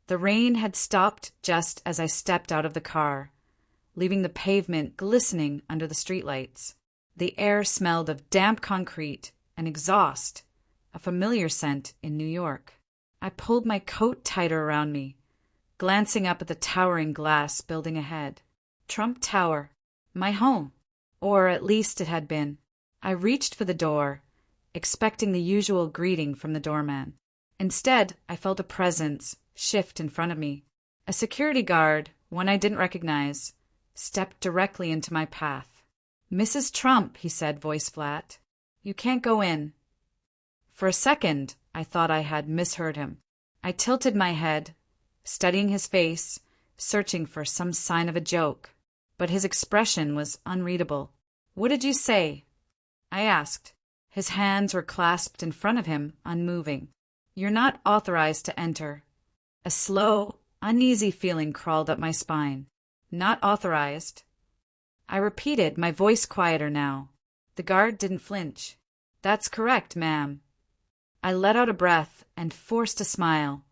The rain had stopped just as I stepped out of the car, leaving the pavement glistening under the streetlights. The air smelled of damp concrete and exhaust, a familiar scent in New York. I pulled my coat tighter around me, glancing up at the towering glass building ahead. Trump Tower, my home. Or at least it had been. I reached for the door, expecting the usual greeting from the doorman. Instead, I felt a presence shift in front of me. A security guard, one I didn't recognize, stepped directly into my path. "Mrs. Trump," he said, voice flat. "You can't go in." For a second, I thought I had misheard him. I tilted my head, studying his face, searching for some sign of a joke. But his expression was unreadable. "What did you say?" I asked. His hands were clasped in front of him, unmoving. "You're not authorized to enter." A slow, uneasy feeling crawled up my spine. "Not authorized." I repeated, my voice quieter now. The guard didn't flinch. "That's correct, ma'am." I let out a breath and forced a smile,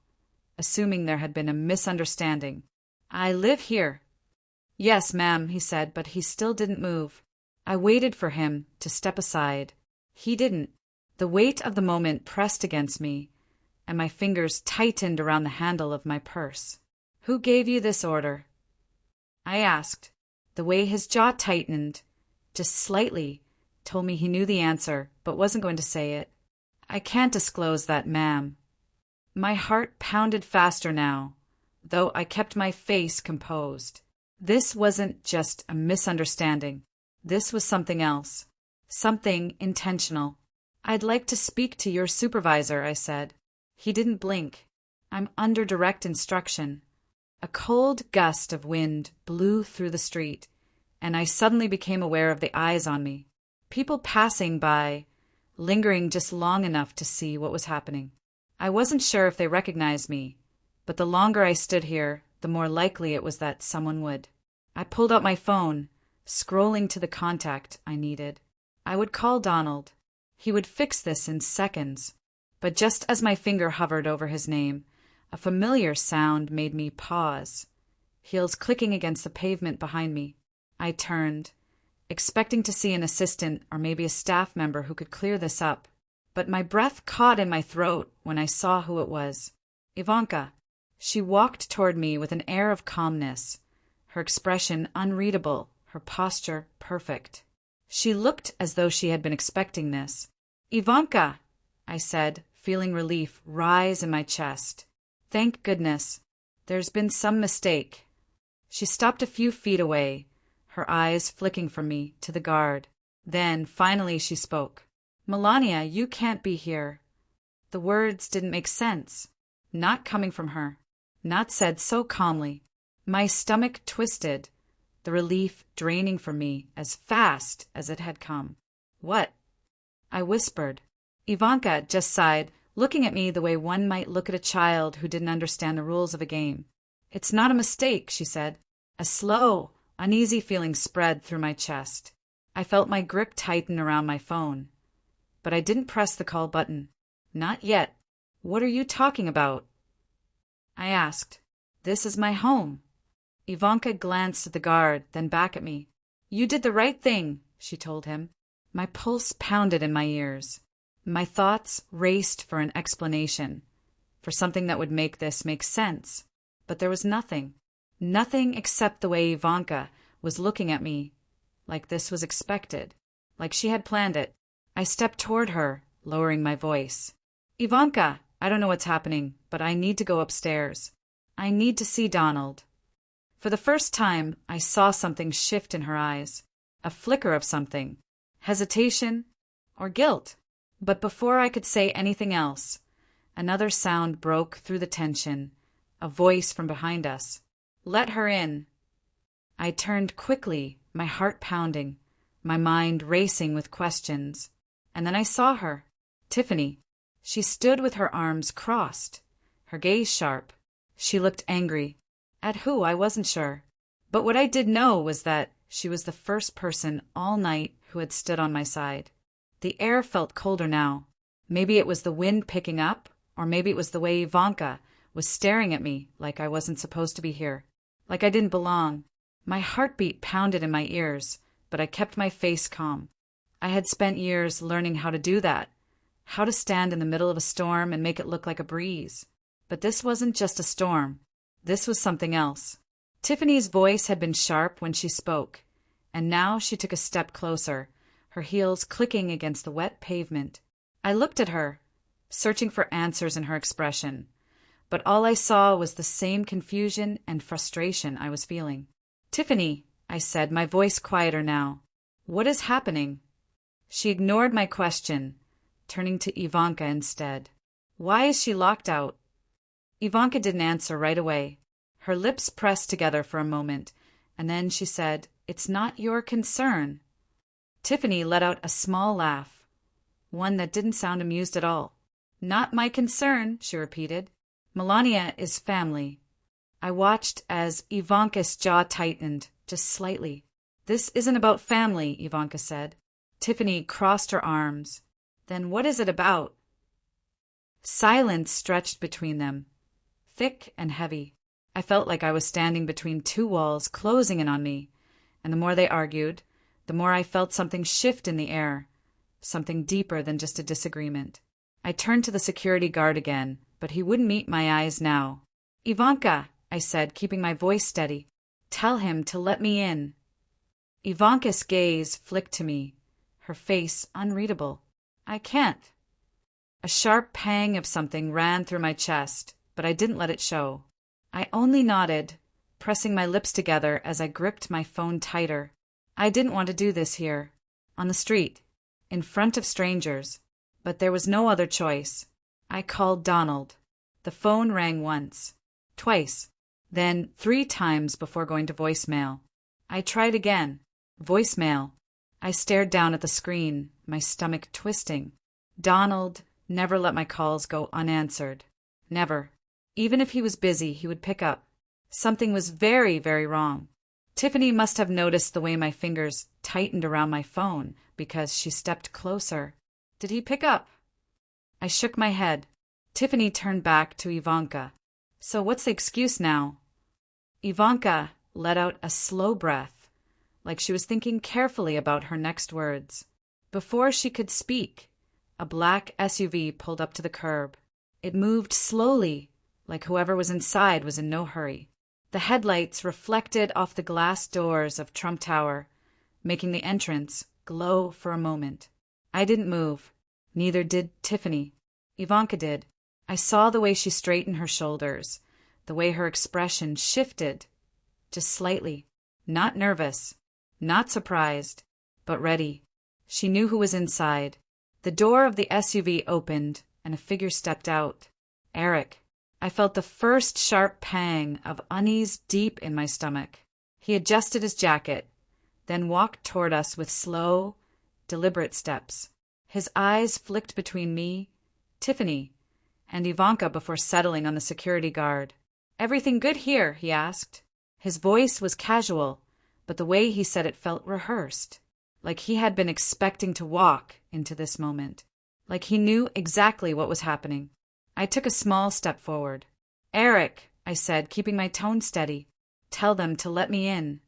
assuming there had been a misunderstanding. "I live here." "Yes, ma'am," he said, but he still didn't move. I waited for him to step aside. He didn't. The weight of the moment pressed against me, and my fingers tightened around the handle of my purse. "Who gave you this order?" I asked. The way his jaw tightened, just slightly, told me he knew the answer, but wasn't going to say it. "I can't disclose that, ma'am." My heart pounded faster now, though I kept my face composed. This wasn't just a misunderstanding. This was something else. Something intentional. "I'd like to speak to your supervisor," I said. He didn't blink. "I'm under direct instruction." A cold gust of wind blew through the street, and I suddenly became aware of the eyes on me. People passing by, lingering just long enough to see what was happening. I wasn't sure if they recognized me, but the longer I stood here, the more likely it was that someone would. I pulled out my phone, scrolling to the contact I needed. I would call Donald. He would fix this in seconds. But just as my finger hovered over his name, a familiar sound made me pause, heels clicking against the pavement behind me. I turned, expecting to see an assistant or maybe a staff member who could clear this up. But my breath caught in my throat when I saw who it was. Ivanka. She walked toward me with an air of calmness, her expression unreadable, her posture perfect. She looked as though she had been expecting this. "Ivanka," I said, feeling relief rise in my chest. "Thank goodness. There's been some mistake." She stopped a few feet away, her eyes flicking from me to the guard. Then, finally, she spoke. "Melania, you can't be here." The words didn't make sense. Not coming from her. Not said so calmly. My stomach twisted, the relief draining from me as fast as it had come. "What?" I whispered. Ivanka just sighed, looking at me the way one might look at a child who didn't understand the rules of a game. "It's not a mistake," she said. A slow, uneasy feeling spread through my chest. I felt my grip tighten around my phone. But I didn't press the call button. "Not yet." "What are you talking about?" I asked. "This is my home." Ivanka glanced at the guard, then back at me. "You did the right thing," she told him. My pulse pounded in my ears. My thoughts raced for an explanation, for something that would make this make sense. But there was nothing. Nothing except the way Ivanka was looking at me, like this was expected, like she had planned it. I stepped toward her, lowering my voice. "Ivanka, I don't know what's happening, but I need to go upstairs. I need to see Donald." For the first time, I saw something shift in her eyes, a flicker of something, hesitation or guilt. But before I could say anything else, another sound broke through the tension, a voice from behind us. "Let her in." I turned quickly, my heart pounding, my mind racing with questions. And then I saw her, Tiffany. She stood with her arms crossed, her gaze sharp. She looked angry. At who, I wasn't sure. But what I did know was that she was the first person all night who had stood on my side. The air felt colder now. Maybe it was the wind picking up, or maybe it was the way Ivanka was staring at me like I wasn't supposed to be here, like I didn't belong. My heartbeat pounded in my ears, but I kept my face calm. I had spent years learning how to do that, how to stand in the middle of a storm and make it look like a breeze. But this wasn't just a storm. This was something else. Tiffany's voice had been sharp when she spoke, and now she took a step closer, her heels clicking against the wet pavement. I looked at her, searching for answers in her expression, but all I saw was the same confusion and frustration I was feeling. "Tiffany," I said, my voice quieter now, "what is happening?" She ignored my question, turning to Ivanka instead. "Why is she locked out?" Ivanka didn't answer right away. Her lips pressed together for a moment, and then she said, "It's not your concern." Tiffany let out a small laugh, one that didn't sound amused at all. "Not my concern," she repeated. "Melania is family." I watched as Ivanka's jaw tightened, just slightly. "This isn't about family," Ivanka said. Tiffany crossed her arms. "Then what is it about?" Silence stretched between them, thick and heavy. I felt like I was standing between two walls closing in on me, and the more they argued, the more I felt something shift in the air, something deeper than just a disagreement. I turned to the security guard again, but he wouldn't meet my eyes now. "Ivanka," I said, keeping my voice steady, "tell him to let me in." Ivanka's gaze flicked to me, her face unreadable. "I can't." A sharp pang of something ran through my chest, but I didn't let it show. I only nodded, pressing my lips together as I gripped my phone tighter. I didn't want to do this here, on the street, in front of strangers, but there was no other choice. I called Donald. The phone rang once, twice, then 3 times before going to voicemail. I tried again. Voicemail. I stared down at the screen, my stomach twisting. Donald never let my calls go unanswered. Never. Even if he was busy, he would pick up. Something was very, very wrong. Tiffany must have noticed the way my fingers tightened around my phone because she stepped closer. "Did he pick up?" I shook my head. Tiffany turned back to Ivanka. "So what's the excuse now?" Ivanka let out a slow breath, like she was thinking carefully about her next words. Before she could speak, a black SUV pulled up to the curb. It moved slowly, like whoever was inside was in no hurry. The headlights reflected off the glass doors of Trump Tower, making the entrance glow for a moment. I didn't move. Neither did Tiffany. Ivanka did. I saw the way she straightened her shoulders, the way her expression shifted, just slightly. Not nervous, not surprised, but ready. She knew who was inside. The door of the SUV opened, and a figure stepped out. Eric. I felt the first sharp pang of unease deep in my stomach. He adjusted his jacket, then walked toward us with slow, deliberate steps. His eyes flicked between me, Tiffany, and Ivanka before settling on the security guard. "Everything good here?" he asked. His voice was casual, but the way he said it felt rehearsed, like he had been expecting to walk into this moment, like he knew exactly what was happening. I took a small step forward. "Eric," I said, keeping my tone steady, "tell them to let me in."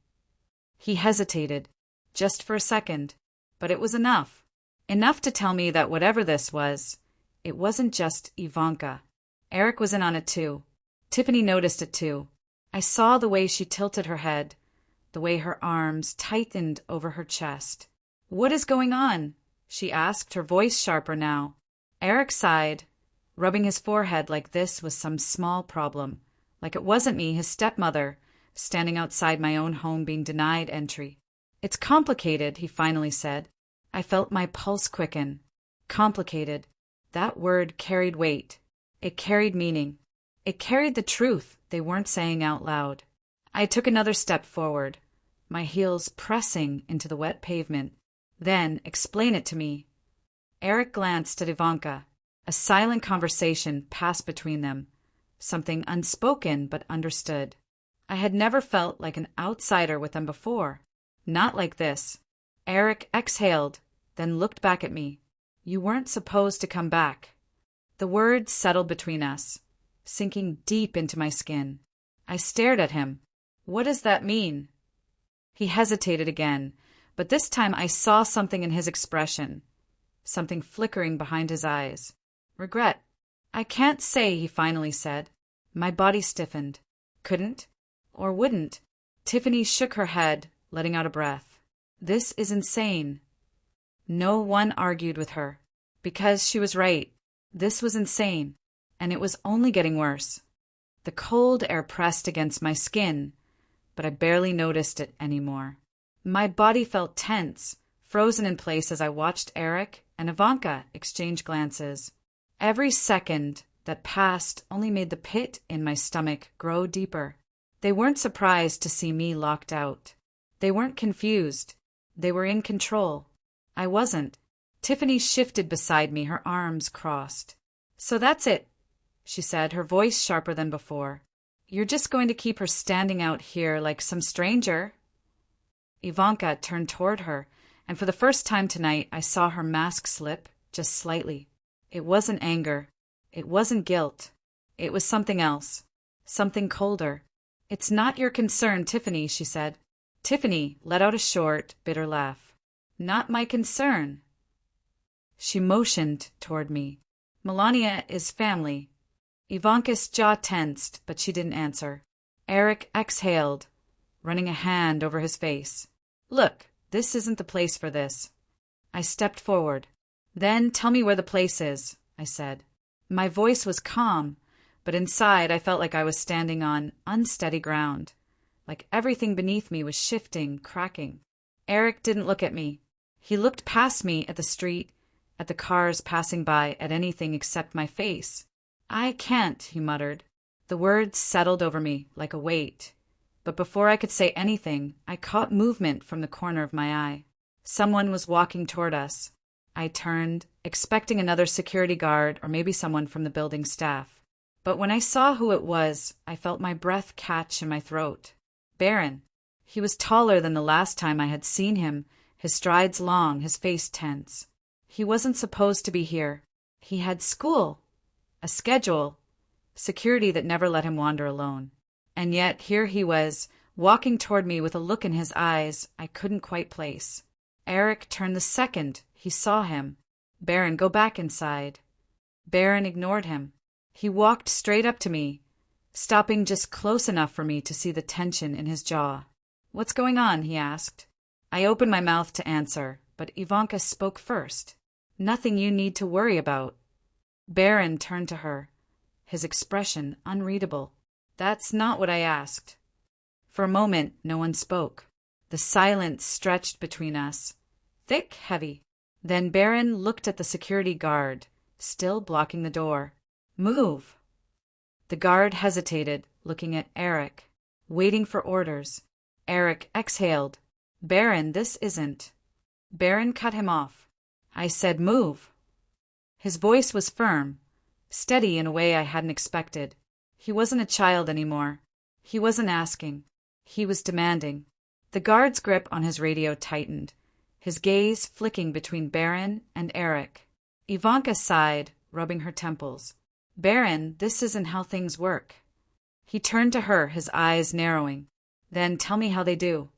He hesitated, just for a second, but it was enough. Enough to tell me that whatever this was, it wasn't just Ivanka. Eric was in on it too. Tiffany noticed it too. I saw the way she tilted her head, the way her arms tightened over her chest. "What is going on?" she asked, her voice sharper now. Eric sighed, rubbing his forehead like this was some small problem, like it wasn't me, his stepmother, standing outside my own home being denied entry. "It's complicated," he finally said. I felt my pulse quicken. Complicated. That word carried weight. It carried meaning. It carried the truth they weren't saying out loud. I took another step forward, my heels pressing into the wet pavement. "Then explain it to me." Eric glanced at Ivanka. A silent conversation passed between them, something unspoken but understood. I had never felt like an outsider with them before. Not like this. Eric exhaled, then looked back at me. "You weren't supposed to come back." The words settled between us. sinking deep into my skin. I stared at him. What does that mean? He hesitated again, but this time I saw something in his expression, something flickering behind his eyes. Regret. I can't say, he finally said. My body stiffened. Couldn't? Or wouldn't? Tiffany shook her head, letting out a breath. This is insane. No one argued with her. Because she was right. This was insane. And it was only getting worse. The cold air pressed against my skin, but I barely noticed it anymore. My body felt tense, frozen in place as I watched Eric and Ivanka exchange glances. Every second that passed only made the pit in my stomach grow deeper. They weren't surprised to see me locked out. They weren't confused. They were in control. I wasn't. Tiffany shifted beside me, her arms crossed. So that's it, she said, her voice sharper than before. You're just going to keep her standing out here like some stranger? Ivanka turned toward her, and for the first time tonight I saw her mask slip, just slightly. It wasn't anger. It wasn't guilt. It was something else. Something colder. It's not your concern, Tiffany, she said. Tiffany let out a short, bitter laugh. Not my concern. She motioned toward me. Melania is family. Ivanka's jaw tensed, but she didn't answer. Eric exhaled, running a hand over his face. Look, this isn't the place for this. I stepped forward. Then tell me where the place is, I said. My voice was calm, but inside I felt like I was standing on unsteady ground, like everything beneath me was shifting, cracking. Eric didn't look at me. He looked past me at the street, at the cars passing by, at anything except my face. I can't, he muttered. The words settled over me like a weight. But before I could say anything, I caught movement from the corner of my eye. Someone was walking toward us. I turned, expecting another security guard or maybe someone from the building staff. But when I saw who it was, I felt my breath catch in my throat. Baron. He was taller than the last time I had seen him, his strides long, his face tense. He wasn't supposed to be here. He had school, a schedule, security that never let him wander alone. And yet here he was, walking toward me with a look in his eyes I couldn't quite place. Eric turned the second he saw him. Baron, go back inside. Baron ignored him. He walked straight up to me, stopping just close enough for me to see the tension in his jaw. What's going on? He asked. I opened my mouth to answer, but Ivanka spoke first. Nothing you need to worry about. Baron turned to her, his expression unreadable. That's not what I asked. For a moment, no one spoke. The silence stretched between us, thick, heavy. Then Baron looked at the security guard, still blocking the door. Move. The guard hesitated, looking at Eric, waiting for orders. Eric exhaled. Baron, this isn't. Baron cut him off. I said move. His voice was firm, steady in a way I hadn't expected. He wasn't a child anymore. He wasn't asking. He was demanding. The guard's grip on his radio tightened, his gaze flicking between Baron and Eric. Ivanka sighed, rubbing her temples. Baron, this isn't how things work. He turned to her, his eyes narrowing. Then tell me how they do.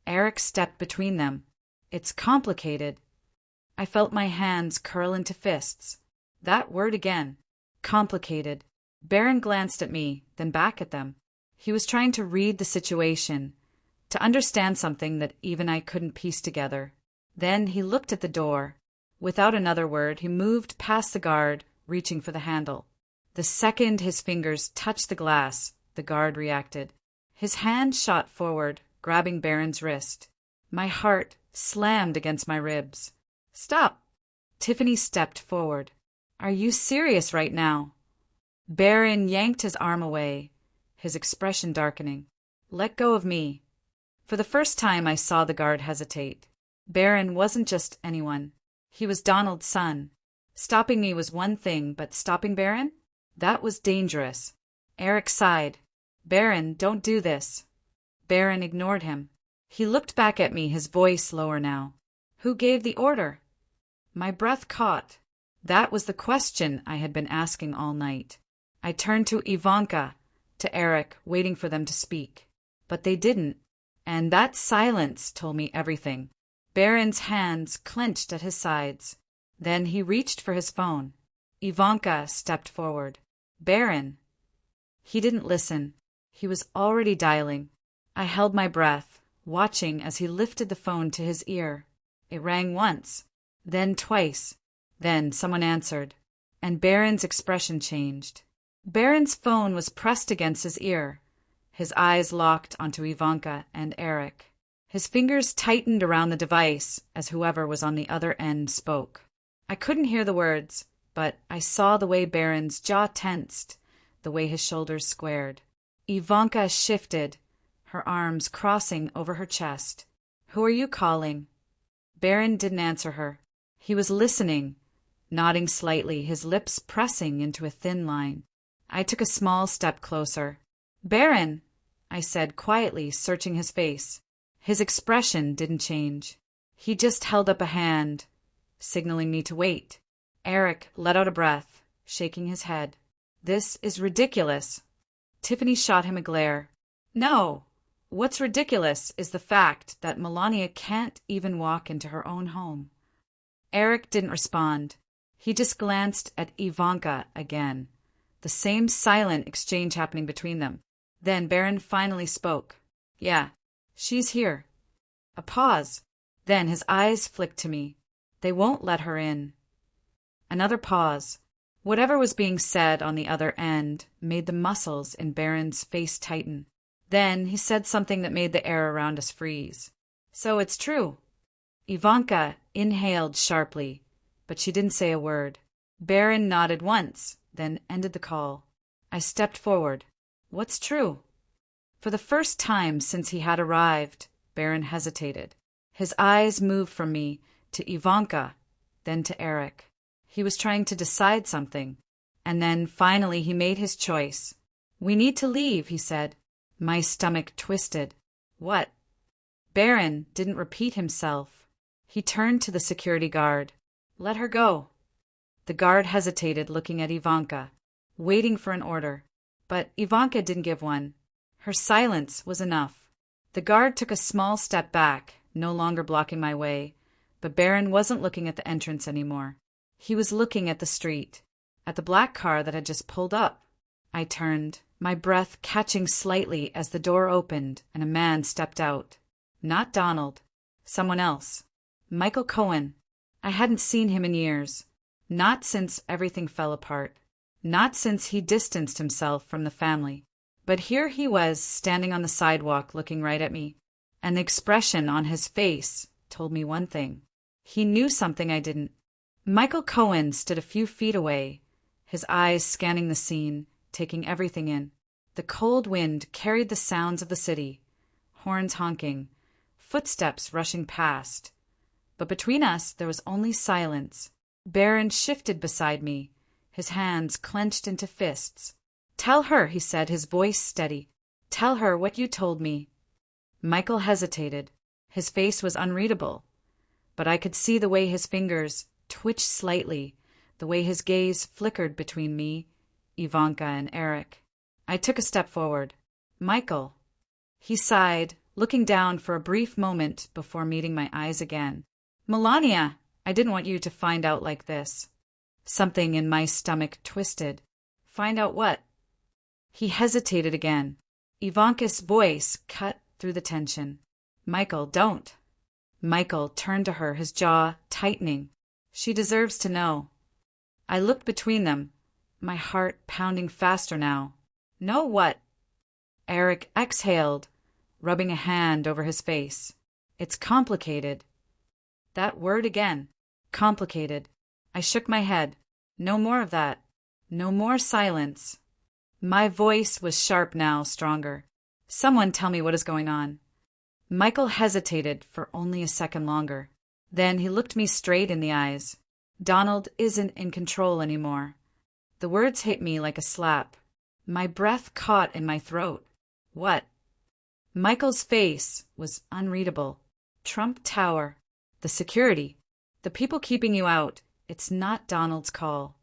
Eric stepped between them. It's complicated. I felt my hands curl into fists. That word again. Complicated. Baron glanced at me, then back at them. He was trying to read the situation, to understand something that even I couldn't piece together. Then he looked at the door. Without another word, he moved past the guard, reaching for the handle. The second his fingers touched the glass, the guard reacted. His hand shot forward, grabbing Baron's wrist. My heart slammed against my ribs. Stop! Tiffany stepped forward. Are you serious right now? Baron yanked his arm away, his expression darkening. Let go of me. For the first time I saw the guard hesitate. Baron wasn't just anyone. He was Donald's son. Stopping me was one thing, but stopping Baron? That was dangerous. Eric sighed. Baron, don't do this. Baron ignored him. He looked back at me, his voice lower now. Who gave the order? My breath caught. That was the question I had been asking all night. I turned to Ivanka, to Eric, waiting for them to speak. But they didn't, and that silence told me everything. Baron's hands clenched at his sides. Then he reached for his phone. Ivanka stepped forward. Baron. He didn't listen. He was already dialing. I held my breath, watching as he lifted the phone to his ear. It rang once, then twice. Then someone answered, and Baron's expression changed. Baron's phone was pressed against his ear. His eyes locked onto Ivanka and Eric. His fingers tightened around the device as whoever was on the other end spoke. I couldn't hear the words, but I saw the way Baron's jaw tensed, the way his shoulders squared. Ivanka shifted, her arms crossing over her chest. "Who are you calling?" Baron didn't answer her. He was listening, nodding slightly, his lips pressing into a thin line. I took a small step closer. "Baron," I said quietly, searching his face. His expression didn't change. He just held up a hand, signaling me to wait. Eric let out a breath, shaking his head. "This is ridiculous." Tiffany shot him a glare. "No. What's ridiculous is the fact that Melania can't even walk into her own home." Eric didn't respond. He just glanced at Ivanka again. The same silent exchange happening between them. Then Baron finally spoke. "Yeah, she's here." A pause. Then his eyes flicked to me. "They won't let her in." Another pause. Whatever was being said on the other end made the muscles in Baron's face tighten. Then he said something that made the air around us freeze. "So it's true." Ivanka inhaled sharply, but she didn't say a word. Baron nodded once, then ended the call. I stepped forward. "What's true?" For the first time since he had arrived, Baron hesitated. His eyes moved from me to Ivanka, then to Eric. He was trying to decide something, and then finally he made his choice. "We need to leave," he said. My stomach twisted. "What?" Baron didn't repeat himself. He turned to the security guard. "Let her go." The guard hesitated, looking at Ivanka, waiting for an order. But Ivanka didn't give one. Her silence was enough. The guard took a small step back, no longer blocking my way, but Baron wasn't looking at the entrance anymore. He was looking at the street, at the black car that had just pulled up. I turned, my breath catching slightly as the door opened and a man stepped out. Not Donald. Someone else. Michael Cohen. I hadn't seen him in years. Not since everything fell apart. Not since he distanced himself from the family. But here he was, standing on the sidewalk looking right at me. And the expression on his face told me one thing. He knew something I didn't. Michael Cohen stood a few feet away, his eyes scanning the scene, taking everything in. The cold wind carried the sounds of the city, horns honking, footsteps rushing past. But between us there was only silence. Baron shifted beside me, his hands clenched into fists. "Tell her," he said, his voice steady. "Tell her what you told me." Michael hesitated. His face was unreadable, but I could see the way his fingers twitched slightly, the way his gaze flickered between me, Ivanka, and Eric. I took a step forward. "Michael." He sighed, looking down for a brief moment before meeting my eyes again. "Melania, I didn't want you to find out like this." Something in my stomach twisted. "Find out what?" He hesitated again. Ivanka's voice cut through the tension. "Michael, don't." Michael turned to her, his jaw tightening. "She deserves to know." I looked between them, my heart pounding faster now. "Know what?" Eric exhaled, rubbing a hand over his face. "It's complicated." That word again. Complicated. I shook my head. No more of that. No more silence. My voice was sharp now, stronger. "Someone tell me what is going on." Michael hesitated for only a second longer. Then he looked me straight in the eyes. "Donald isn't in control anymore." The words hit me like a slap. My breath caught in my throat. "What?" Michael's face was unreadable. "Trump Tower. The security. The people keeping you out. It's not Donald's call."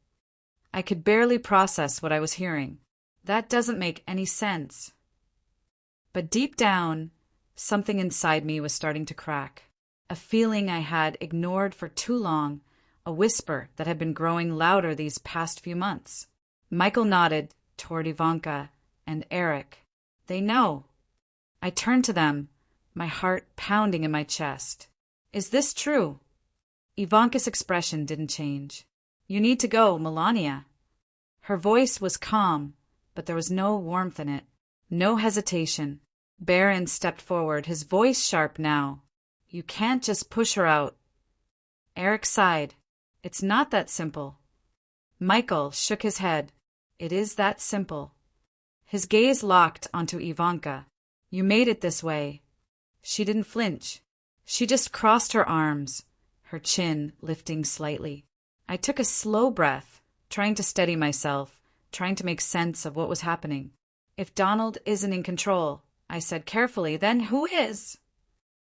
I could barely process what I was hearing. That doesn't make any sense. But deep down, something inside me was starting to crack. A feeling I had ignored for too long, a whisper that had been growing louder these past few months. Michael nodded toward Ivanka and Eric. They know. I turned to them, my heart pounding in my chest. Is this true? Ivanka's expression didn't change. You need to go, Melania. Her voice was calm, but there was no warmth in it, no hesitation. Baron stepped forward, his voice sharp now. You can't just push her out. Eric sighed. It's not that simple. Michael shook his head. It is that simple. His gaze locked onto Ivanka. You made it this way. She didn't flinch. She just crossed her arms, her chin lifting slightly. I took a slow breath, trying to steady myself, trying to make sense of what was happening. If Donald isn't in control, I said carefully, then who is?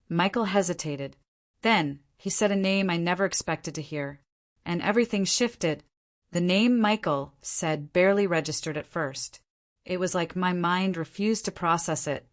Michael hesitated. Then he said a name I never expected to hear, and everything shifted. The name Michael said barely registered at first. It was like my mind refused to process it,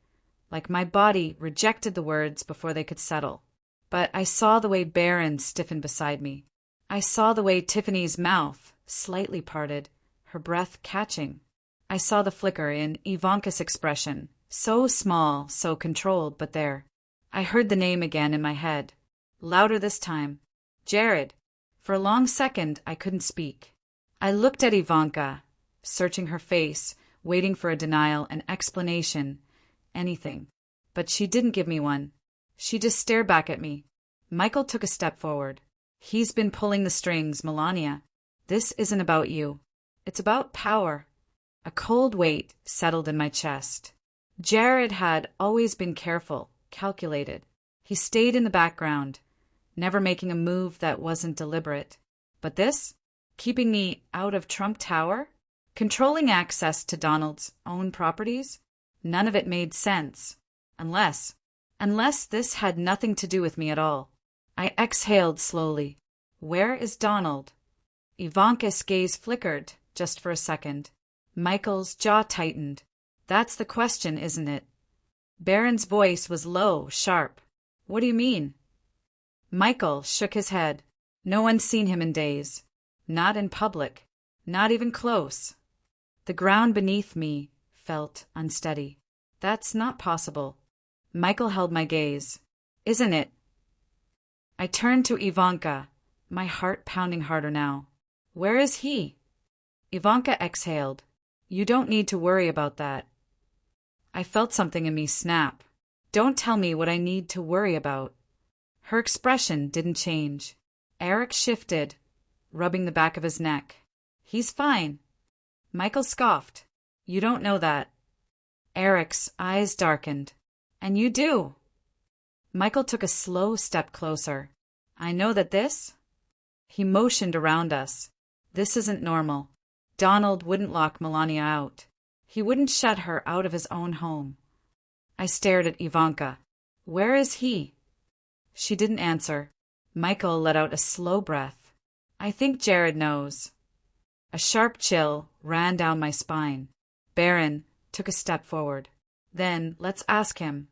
like my body rejected the words before they could settle. But I saw the way Baron stiffened beside me. I saw the way Tiffany's mouth slightly parted, her breath catching. I saw the flicker in Ivanka's expression, so small, so controlled, but there. I heard the name again in my head, louder this time. Jared. For a long second, I couldn't speak. I looked at Ivanka, searching her face, waiting for a denial, an explanation, anything. But she didn't give me one. She just stared back at me. Michael took a step forward. He's been pulling the strings, Melania. This isn't about you. It's about power. A cold weight settled in my chest. Jared had always been careful, calculated. He stayed in the background, never making a move that wasn't deliberate. But this? Keeping me out of Trump Tower? Controlling access to Donald's own properties? None of it made sense. Unless this had nothing to do with me at all. I exhaled slowly. Where is Donald? Ivanka's gaze flickered just for a second. Michael's jaw tightened. That's the question, isn't it? Baron's voice was low, sharp. What do you mean? Michael shook his head. No one's seen him in days. Not in public. Not even close. The ground beneath me felt unsteady. That's not possible. Michael held my gaze. Isn't it? I turned to Ivanka, my heart pounding harder now. Where is he? Ivanka exhaled. You don't need to worry about that. I felt something in me snap. Don't tell me what I need to worry about. Her expression didn't change. Eric shifted, rubbing the back of his neck. He's fine. Michael scoffed. You don't know that. Eric's eyes darkened. And you do. Michael took a slow step closer. I know that this? He motioned around us. This isn't normal. Donald wouldn't lock Melania out. He wouldn't shut her out of his own home. I stared at Ivanka. Where is he? She didn't answer. Michael let out a slow breath. I think Jared knows. A sharp chill ran down my spine. Baron took a step forward. Then let's ask him.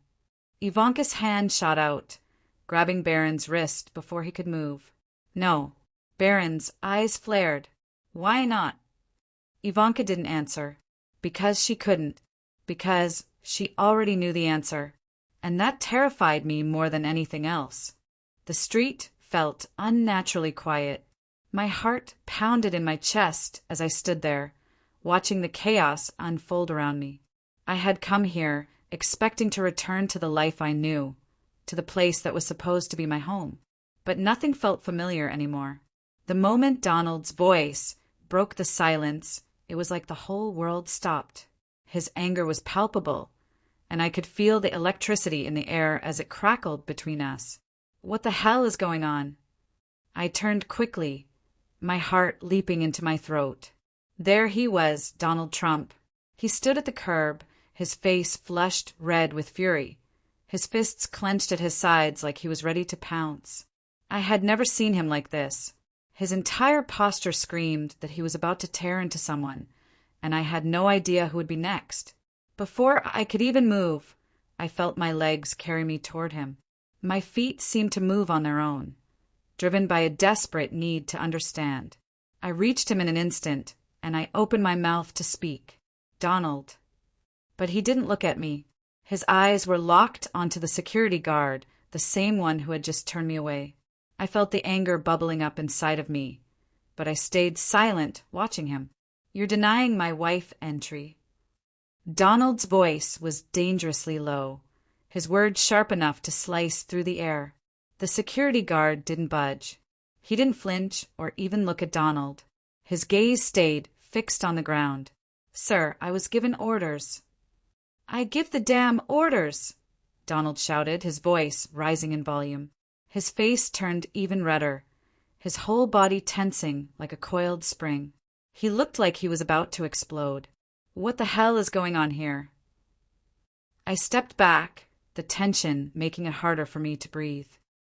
Ivanka's hand shot out, grabbing Baron's wrist before he could move. No. Baron's eyes flared. Why not? Ivanka didn't answer. Because she couldn't. Because she already knew the answer. And that terrified me more than anything else. The street felt unnaturally quiet. My heart pounded in my chest as I stood there, watching the chaos unfold around me. I had come here expecting to return to the life I knew, to the place that was supposed to be my home. But nothing felt familiar anymore. The moment Donald's voice broke the silence, it was like the whole world stopped. His anger was palpable, and I could feel the electricity in the air as it crackled between us. What the hell is going on? I turned quickly, my heart leaping into my throat. There he was, Donald Trump. He stood at the curb, his face flushed red with fury, his fists clenched at his sides like he was ready to pounce. I had never seen him like this. His entire posture screamed that he was about to tear into someone, and I had no idea who would be next. Before I could even move, I felt my legs carry me toward him. My feet seemed to move on their own, driven by a desperate need to understand. I reached him in an instant, and I opened my mouth to speak. "Donald." But he didn't look at me. His eyes were locked onto the security guard, the same one who had just turned me away. I felt the anger bubbling up inside of me, but I stayed silent, watching him. "You're denying my wife entry." Donald's voice was dangerously low, his words sharp enough to slice through the air. The security guard didn't budge. He didn't flinch or even look at Donald. His gaze stayed fixed on the ground. "Sir, I was given orders." "I give the damn orders!" Donald shouted, his voice rising in volume. His face turned even redder, his whole body tensing like a coiled spring. He looked like he was about to explode. "What the hell is going on here?" I stepped back, the tension making it harder for me to breathe.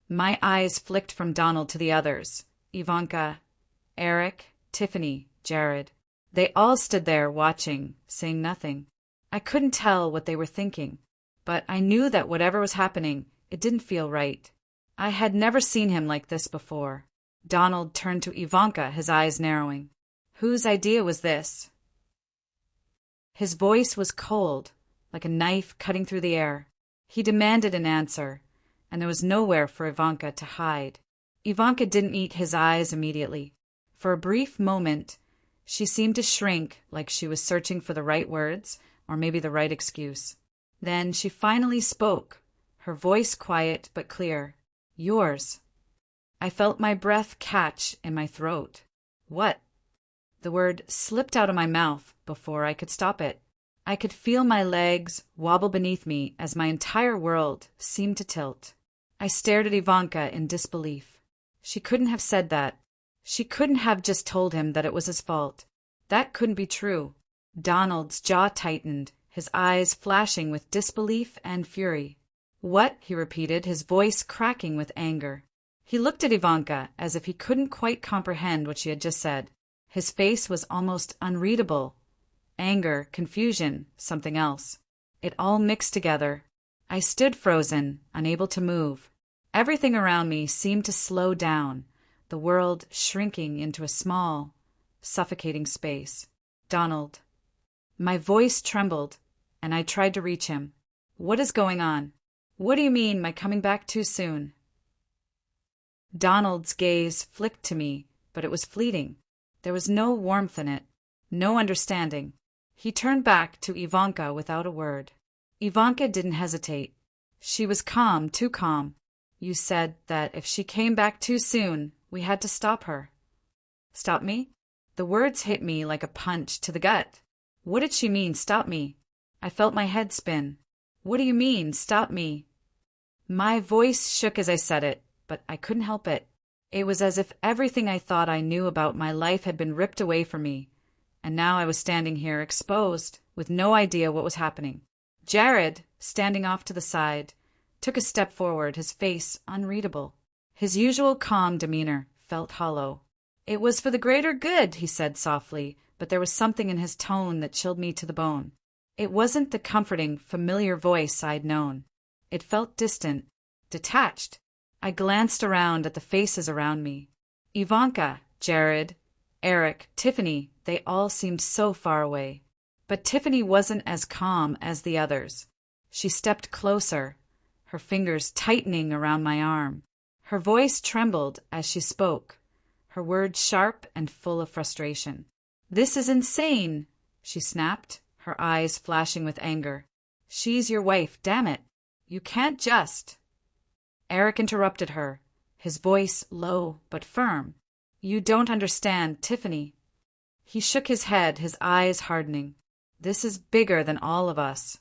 My eyes flicked from Donald to the others: Ivanka, Eric, Tiffany, Jared. They all stood there watching, saying nothing. I couldn't tell what they were thinking, but I knew that whatever was happening, it didn't feel right. I had never seen him like this before. Donald turned to Ivanka, his eyes narrowing. "Whose idea was this?" His voice was cold, like a knife cutting through the air. He demanded an answer, and there was nowhere for Ivanka to hide. Ivanka didn't meet his eyes immediately. For a brief moment, she seemed to shrink, like she was searching for the right words, or maybe the right excuse. Then she finally spoke, her voice quiet but clear. "Yours." I felt my breath catch in my throat. "What?" The word slipped out of my mouth before I could stop it. I could feel my legs wobble beneath me as my entire world seemed to tilt. I stared at Ivanka in disbelief. She couldn't have said that. She couldn't have just told him that it was his fault. That couldn't be true. Donald's jaw tightened, his eyes flashing with disbelief and fury. "What?" he repeated, his voice cracking with anger. He looked at Ivanka as if he couldn't quite comprehend what she had just said. His face was almost unreadable. Anger, confusion, something else. It all mixed together. I stood frozen, unable to move. Everything around me seemed to slow down, the world shrinking into a small, suffocating space. "Donald." My voice trembled, and I tried to reach him. "What is going on? What do you mean, my coming back too soon?" Donald's gaze flicked to me, but it was fleeting. There was no warmth in it, no understanding. He turned back to Ivanka without a word. Ivanka didn't hesitate. She was calm, too calm. "You said that if she came back too soon, we had to stop her." "Stop me?" The words hit me like a punch to the gut. What did she mean, stop me? I felt my head spin. "What do you mean, stop me?" My voice shook as I said it, but I couldn't help it. It was as if everything I thought I knew about my life had been ripped away from me, and now I was standing here exposed, with no idea what was happening. Jared, standing off to the side, took a step forward, his face unreadable. His usual calm demeanor felt hollow. "It was for the greater good," he said softly, but there was something in his tone that chilled me to the bone. It wasn't the comforting, familiar voice I'd known. It felt distant, detached. I glanced around at the faces around me. Ivanka, Jared, Eric, Tiffany, they all seemed so far away. But Tiffany wasn't as calm as the others. She stepped closer, her fingers tightening around my arm. Her voice trembled as she spoke, her words sharp and full of frustration. "This is insane," she snapped, her eyes flashing with anger. "She's your wife, damn it. You can't just—" Eric interrupted her, his voice low but firm. "You don't understand, Tiffany." He shook his head, his eyes hardening. "This is bigger than all of us."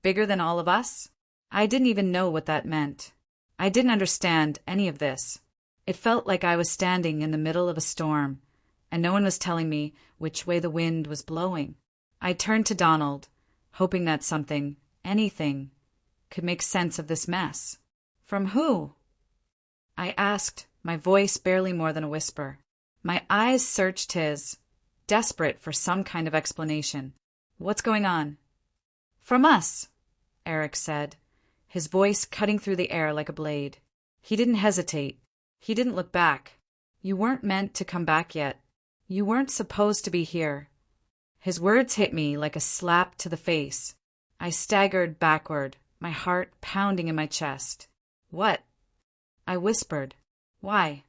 Bigger than all of us? I didn't even know what that meant. I didn't understand any of this. It felt like I was standing in the middle of a storm, and no one was telling me which way the wind was blowing. I turned to Donald, hoping that something, anything, could make sense of this mess. "From who?" I asked, my voice barely more than a whisper. My eyes searched his, desperate for some kind of explanation. "What's going on?" "From us," Eric said, his voice cutting through the air like a blade. He didn't hesitate. He didn't look back. "You weren't meant to come back yet. You weren't supposed to be here." His words hit me like a slap to the face. I staggered backward, my heart pounding in my chest. "What?" I whispered. "Why?"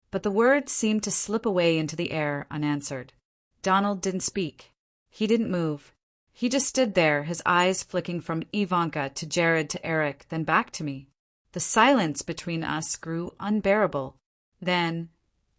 But the words seemed to slip away into the air unanswered. Donald didn't speak. He didn't move. He just stood there, his eyes flicking from Ivanka to Jared to Eric, then back to me. The silence between us grew unbearable. Then,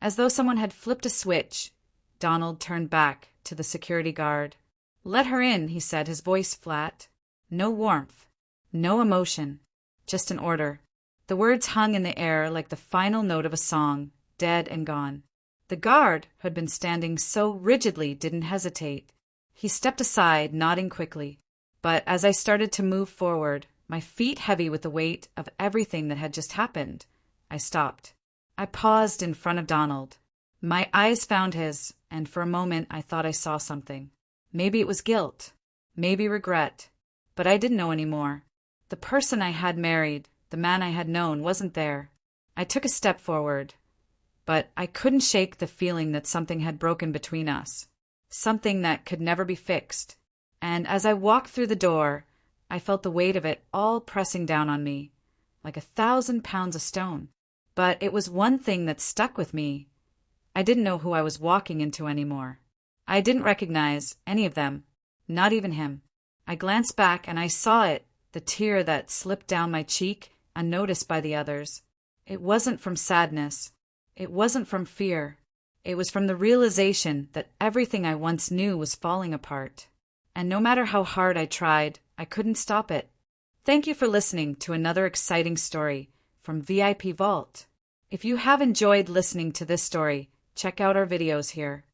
as though someone had flipped a switch, Donald turned back to the security guard. "Let her in," he said, his voice flat. No warmth, no emotion, just an order. The words hung in the air like the final note of a song, dead and gone. The guard, who had been standing so rigidly, didn't hesitate. He stepped aside, nodding quickly. But as I started to move forward, my feet heavy with the weight of everything that had just happened, I stopped. I paused in front of Donald. My eyes found his, and for a moment I thought I saw something. Maybe it was guilt, maybe regret, but I didn't know anymore. The person I had married, the man I had known, wasn't there. I took a step forward, but I couldn't shake the feeling that something had broken between us, something that could never be fixed. And as I walked through the door, I felt the weight of it all pressing down on me, like 1,000 pounds of stone. But it was one thing that stuck with me. I didn't know who I was walking into anymore. I didn't recognize any of them, not even him. I glanced back and I saw it, the tear that slipped down my cheek, unnoticed by the others. It wasn't from sadness. It wasn't from fear. It was from the realization that everything I once knew was falling apart. And no matter how hard I tried, I couldn't stop it. Thank you for listening to another exciting story from VIP Vault. If you have enjoyed listening to this story, check out our videos here.